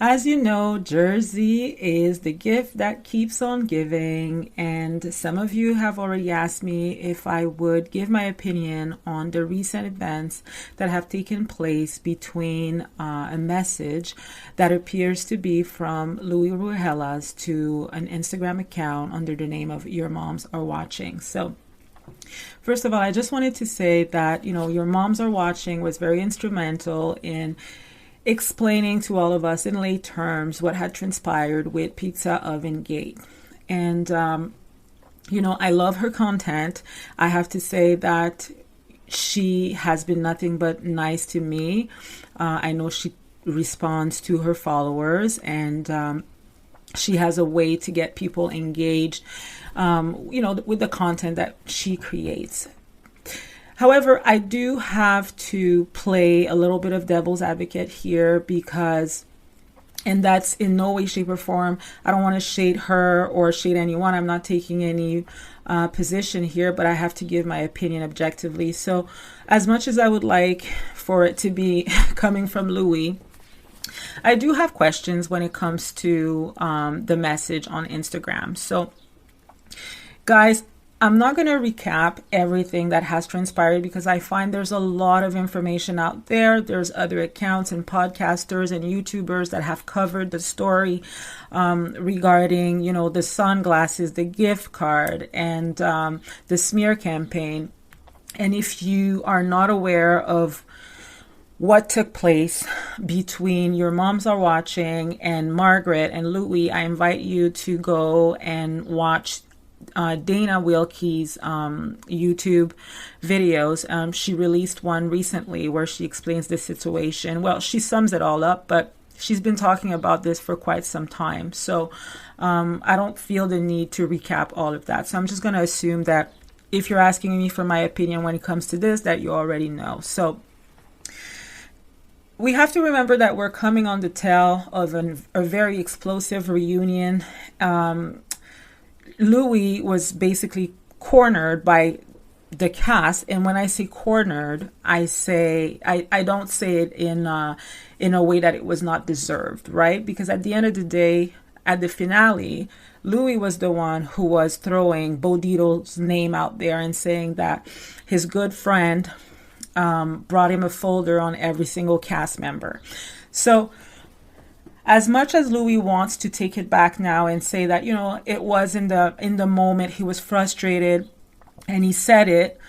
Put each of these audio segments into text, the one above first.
As you know, Jersey is the gift that keeps on giving, and some of you have already asked me if I would give my opinion on the recent events that have taken place between a message that appears to be from Louie to an Instagram account under the name of Your Moms Are Watching. So first of all, I just wanted to say that, Your Moms Are Watching was very instrumental in explaining to all of us in lay terms what had transpired with Pizza Oven Gate. And, I love her content. I have to say that she has been nothing but nice to me. I know she responds to her followers, and she has a way to get people engaged, with the content that she creates. However, I do have to play a little bit of devil's advocate here because, and that's in no way, shape, or form, I don't want to shade her or shade anyone. I'm not taking any position here, but I have to give my opinion objectively. So as much as I would like for it to be coming from Louie, I do have questions when it comes to the message on Instagram. So guys, I'm not going to recap everything that has transpired because I find there's a lot of information out there. There's other accounts and podcasters and YouTubers that have covered the story regarding, the sunglasses, the gift card, and the smear campaign. And if you are not aware of what took place between Your Moms Are Watching and Margaret and Louie, I invite you to go and watch Dana Wilkie's YouTube videos. She released one recently where she explains the situation. Well, she sums it all up, but she's been talking about this for quite some time. So I don't feel the need to recap all of that. So I'm just going to assume that if you're asking me for my opinion when it comes to this, that you already know. So we have to remember that we're coming on the tail of a very explosive reunion. Louie was basically cornered by the cast, and when I say cornered, I don't say it in a way that it was not deserved, right? Because at the end of the day, at the finale, Louie was the one who was throwing Bodito's name out there and saying that his good friend brought him a folder on every single cast member. So as much as Louie wants to take it back now and say that, it was in the moment, he was frustrated and he said it,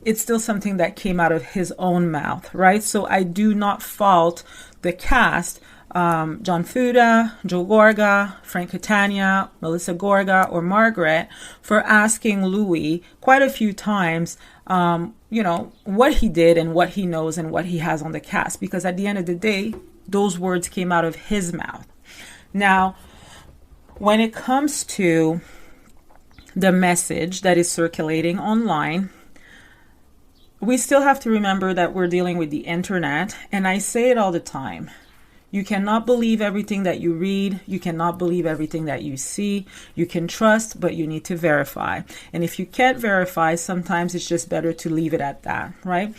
it's still something that came out of his own mouth, right? So I do not fault the cast, John Fuda, Joe Gorga, Frank Catania, Melissa Gorga, or Margaret, for asking Louie quite a few times, what he did and what he knows and what he has on the cast. Because at the end of the day, those words came out of his mouth. Now, when it comes to the message that is circulating online, we still have to remember that we're dealing with the internet. And I say it all the time. You cannot believe everything that you read. You cannot believe everything that you see. You can trust, but you need to verify. And if you can't verify, sometimes it's just better to leave it at that, right?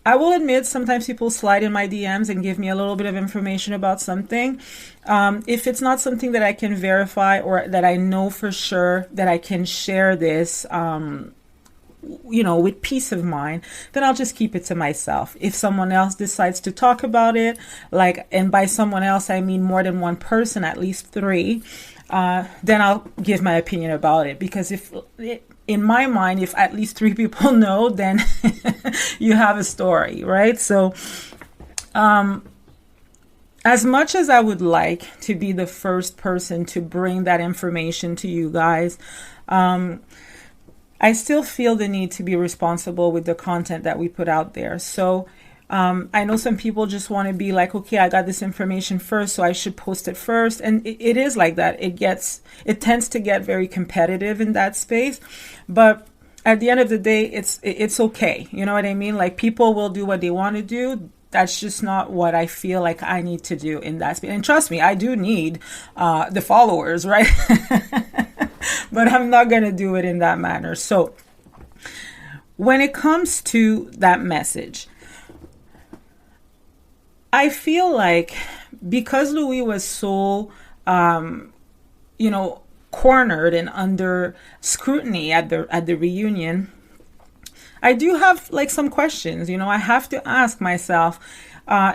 I will admit sometimes people slide in my DMs and give me a little bit of information about something. If it's not something that I can verify or that I know for sure that I can share this, with peace of mind, then I'll just keep it to myself. If someone else decides to talk about it, and by someone else, I mean more than one person, at least three, then I'll give my opinion about it. Because in my mind, if at least three people know, then you have a story, right? So as much as I would like to be the first person to bring that information to you guys, I still feel the need to be responsible with the content that we put out there. So I know some people just want to be like, okay, I got this information first, so I should post it first. And it is like that. It tends to get very competitive in that space. But at the end of the day, it's okay. You know what I mean? Like, people will do what they want to do. That's just not what I feel like I need to do in that space. And trust me, I do need the followers, right? But I'm not going to do it in that manner. So when it comes to that message, I feel like because Louis was so, you know, cornered and under scrutiny at the reunion, I do have like some questions. You know, I have to ask myself,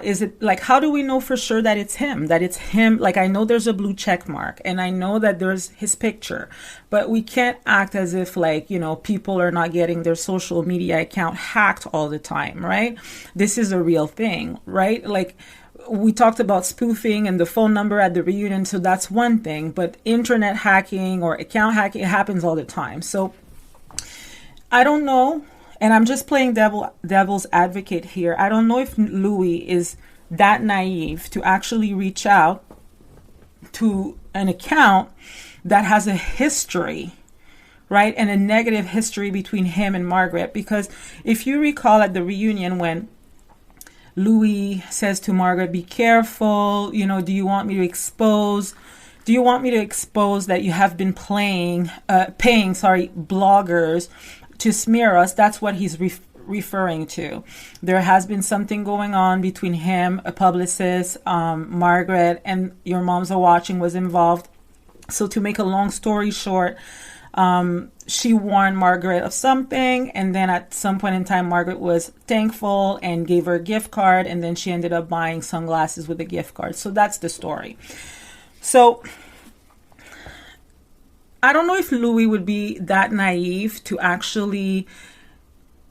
is it like, how do we know for sure that it's him? That it's him? Like, I know there's a blue check mark and I know that there's his picture, but we can't act as if like, you know, people are not getting their social media account hacked all the time, right? This is a real thing, right? Like, we talked about spoofing and the phone number at the reunion, so that's one thing, but internet hacking or account hacking happens all the time. So I don't know. And I'm just playing devil's advocate here. I don't know if Louis is that naive to actually reach out to an account that has a history, right? And a negative history between him and Margaret. Because if you recall at the reunion when Louis says to Margaret, be careful, you know, do you want me to expose that you have been paying bloggers to smear us? That's what he's referring to. There has been something going on between him, a publicist, Margaret, and Your Moms Are Watching was involved. So to make a long story short, she warned Margaret of something, and then at some point in time, Margaret was thankful and gave her a gift card, and then she ended up buying sunglasses with a gift card. So that's the story. So I don't know if Louis would be that naive to actually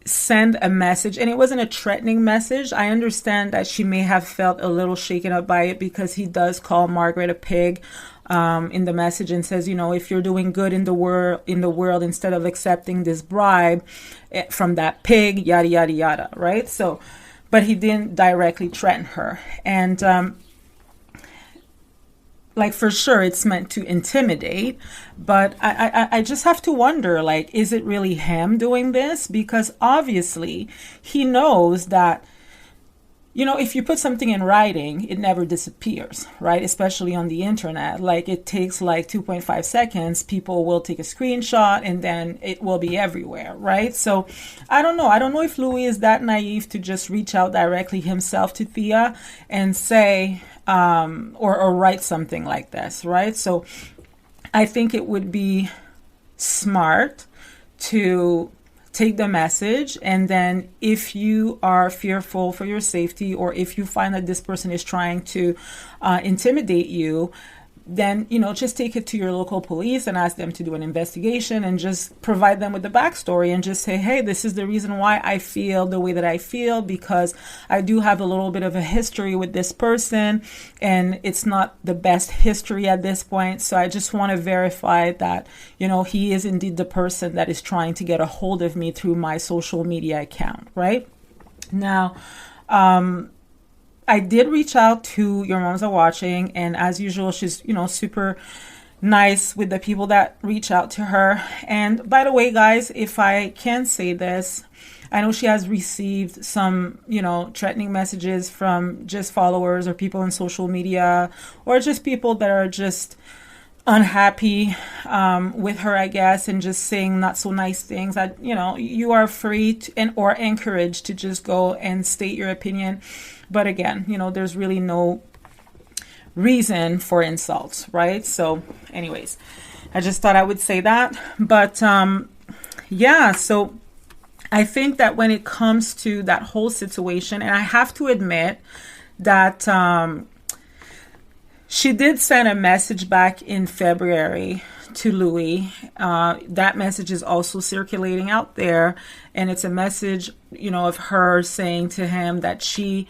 send a message. And it wasn't a threatening message. I understand that she may have felt a little shaken up by it because he does call Margaret a pig in the message and says, you know, if you're doing good in the world, instead of accepting this bribe from that pig, yada, yada, yada, right? So, but he didn't directly threaten her. And like, for sure, it's meant to intimidate, but I just have to wonder, like, is it really him doing this? Because obviously he knows that, you know, if you put something in writing, it never disappears, right? Especially on the internet. Like, it takes like 2.5 seconds. People will take a screenshot and then it will be everywhere, right? So I don't know. I don't know if Louis is that naive to just reach out directly himself to Thea and say, or write something like this, right? So I think it would be smart to take the message, and then if you are fearful for your safety, or if you find that this person is trying to intimidate you, then, you know, just take it to your local police and ask them to do an investigation and just provide them with the backstory and just say, hey, this is the reason why I feel the way that I feel, because I do have a little bit of a history with this person and it's not the best history at this point. So I just want to verify that, you know, he is indeed the person that is trying to get a hold of me through my social media account, right? Now, I did reach out to Your Moms Are Watching, and as usual, she's, you know, super nice with the people that reach out to her. And by the way, guys, if I can say this, I know she has received some, you know, threatening messages from just followers or people on social media, or just people that are just unhappy with her, I guess, and just saying not so nice things. That, you know, you are free to, or encouraged to just go and state your opinion. But again, you know, there's really no reason for insults, right? So anyways, I just thought I would say that. But yeah, so I think that when it comes to that whole situation, and I have to admit that she did send a message back in February to Louis. That message is also circulating out there, and it's a message, you know, of her saying to him that he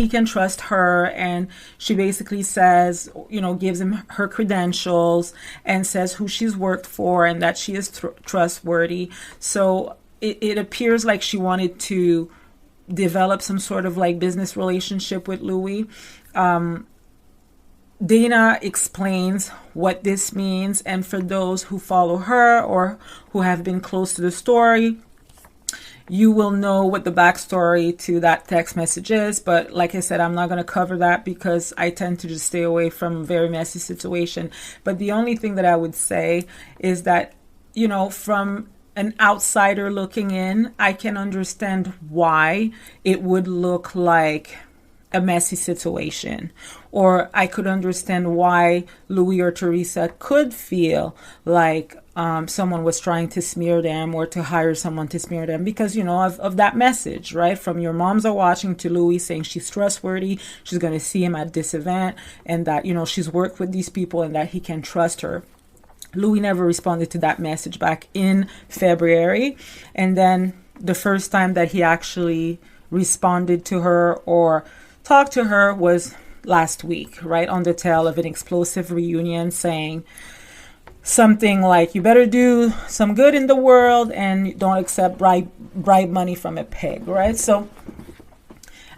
can trust her, and she basically says, you know, gives him her credentials and says who she's worked for and that she is trustworthy. So it appears like she wanted to develop some sort of like business relationship with Louis. Dana explains what this means, and for those who follow her or who have been close to the story, you will know what the backstory to that text message is. But like I said, I'm not going to cover that because I tend to just stay away from very messy situation. But the only thing that I would say is that, you know, from an outsider looking in, I can understand why it would look like a messy situation. Or I could understand why Louie or Teresa could feel like someone was trying to smear them or to hire someone to smear them because, of that message, right? From your moms are watching to Louie saying she's trustworthy, she's going to see him at this event, and that, she's worked with these people and that he can trust her. Louie never responded to that message back in February. And then the first time that he actually responded to her or talked to her was last week, right on the tail of an explosive reunion, saying something like, you better do some good in the world and don't accept bribe money from a pig, right? So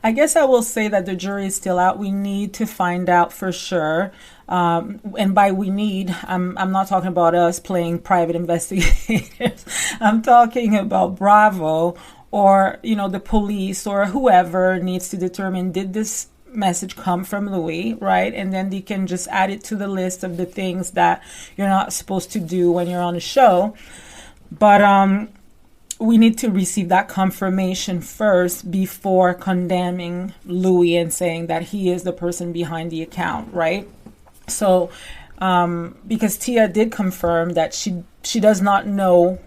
I guess I will say that the jury is still out. We need to find out for sure. And by we need, I'm not talking about us playing private investigators. I'm talking about Bravo or, the police or whoever needs to determine, did this message come from Louie, right? And then they can just add it to the list of the things that you're not supposed to do when you're on a show. But we need to receive that confirmation first before condemning Louie and saying that he is the person behind the account, right? So, because Tia did confirm that she does not know,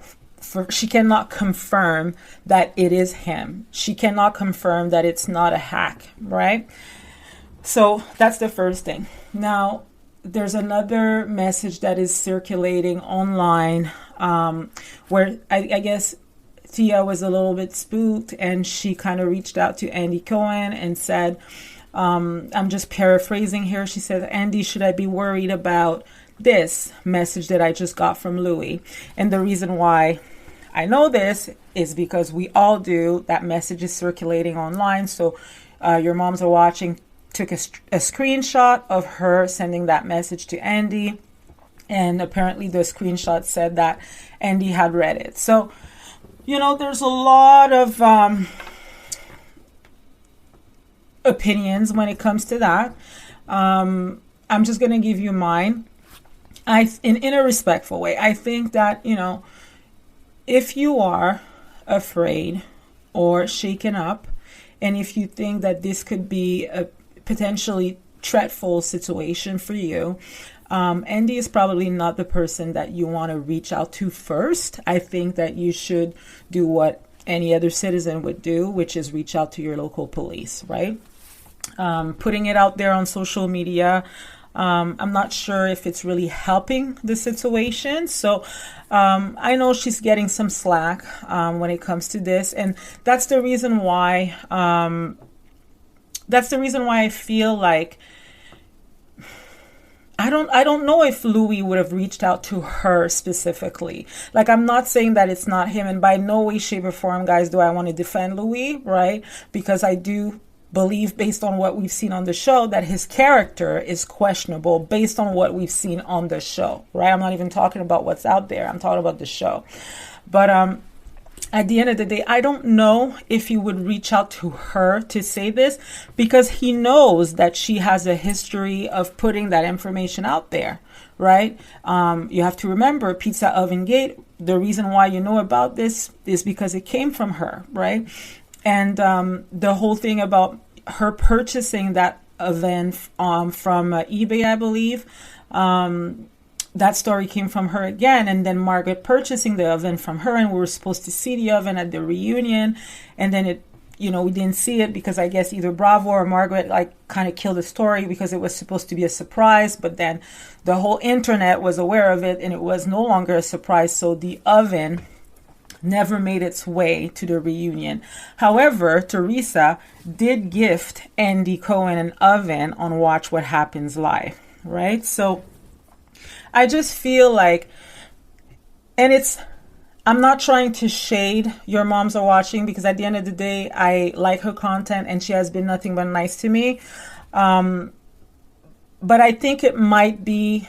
she cannot confirm that it is him. She cannot confirm that it's not a hack, right? So that's the first thing. Now, there's another message that is circulating online where I guess Tia was a little bit spooked and she kind of reached out to Andy Cohen and said, I'm just paraphrasing here. She said, Andy, should I be worried about this message that I just got from Louie? And the reason why I know this is because we all do. That message is circulating online. So your moms are watching, took a screenshot of her sending that message to Andy. And apparently the screenshot said that Andy had read it. So, there's a lot of opinions when it comes to that. I'm just going to give you mine. In a respectful way. I think that, if you are afraid or shaken up, and if you think that this could be a potentially threatful situation for you, Andy is probably not the person that you want to reach out to first. I think that you should do what any other citizen would do, which is reach out to your local police, right? Putting it out there on social media, I'm not sure if it's really helping the situation. So I know she's getting some slack when it comes to this, and that's the reason why. I feel like I don't know if Louie would have reached out to her specifically. Like, I'm not saying that it's not him, and by no way, shape, or form, guys, do I want to defend Louie, right? Because I do believe, based on what we've seen on the show, that his character is questionable based on what we've seen on the show, right? I'm not even talking about what's out there. I'm talking about the show. But at the end of the day, I don't know if he would reach out to her to say this, because he knows that she has a history of putting that information out there, right? You have to remember, Pizza Oven Gate, the reason why you know about this is because it came from her, right? And the whole thing about her purchasing that oven from eBay, I believe, that story came from her again. And then Margaret purchasing the oven from her, and we were supposed to see the oven at the reunion. And then it, we didn't see it because I guess either Bravo or Margaret kind of killed the story because it was supposed to be a surprise. But then the whole internet was aware of it and it was no longer a surprise. So the oven never made its way to the reunion. However, Teresa did gift Andy Cohen an oven on Watch What Happens Live, right? So I just feel like, and I'm not trying to shade Your Moms Are Watching, because at the end of the day, I like her content and she has been nothing but nice to me. But I think it might be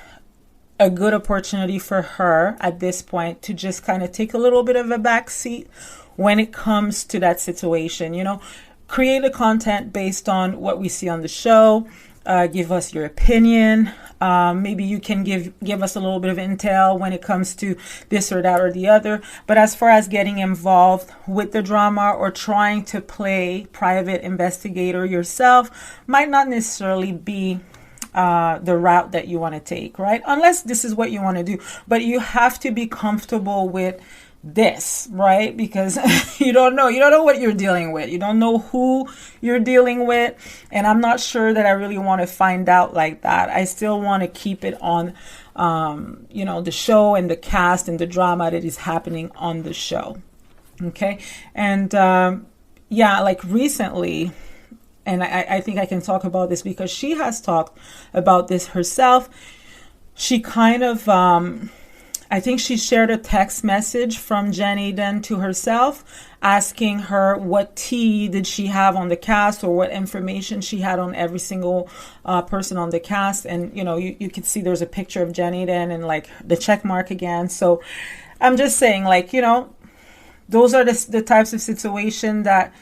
a good opportunity for her at this point to just kind of take a little bit of a back seat when it comes to that situation. Create a content based on what we see on the show. Give us your opinion. Maybe you can give us a little bit of intel when it comes to this or that or the other. But as far as getting involved with the drama or trying to play private investigator yourself might not necessarily be the route that you want to take, right? Unless this is what you want to do. But you have to be comfortable with this, right? Because you don't know what you're dealing with. You don't know who you're dealing with. And I'm not sure that I really want to find out like that. I still want to keep it on, the show and the cast and the drama that is happening on the show. Okay. And, like recently, and I think I can talk about this because she has talked about this herself. She kind of, I think she shared a text message from Jen Aden to herself, asking her what tea did she have on the cast or what information she had on every single person on the cast. And, you can see there's a picture of Jen Aden and like the check mark again. So I'm just saying, like, those are the types of situation that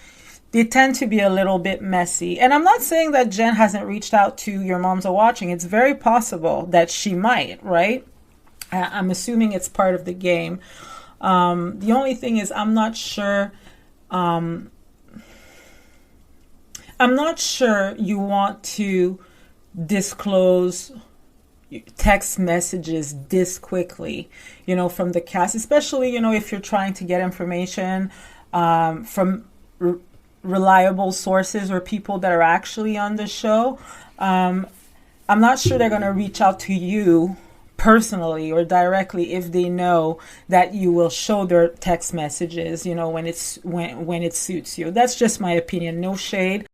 they tend to be a little bit messy. And I'm not saying that Jen hasn't reached out to Your Moms Are Watching. It's very possible that she might, right? I'm assuming it's part of the game. The only thing is I'm not sure you want to disclose text messages this quickly, from the cast, especially, if you're trying to get information from reliable sources or people that are actually on the show. I'm not sure they're going to reach out to you personally or directly if they know that you will show their text messages, when it suits you. That's just my opinion. No shade.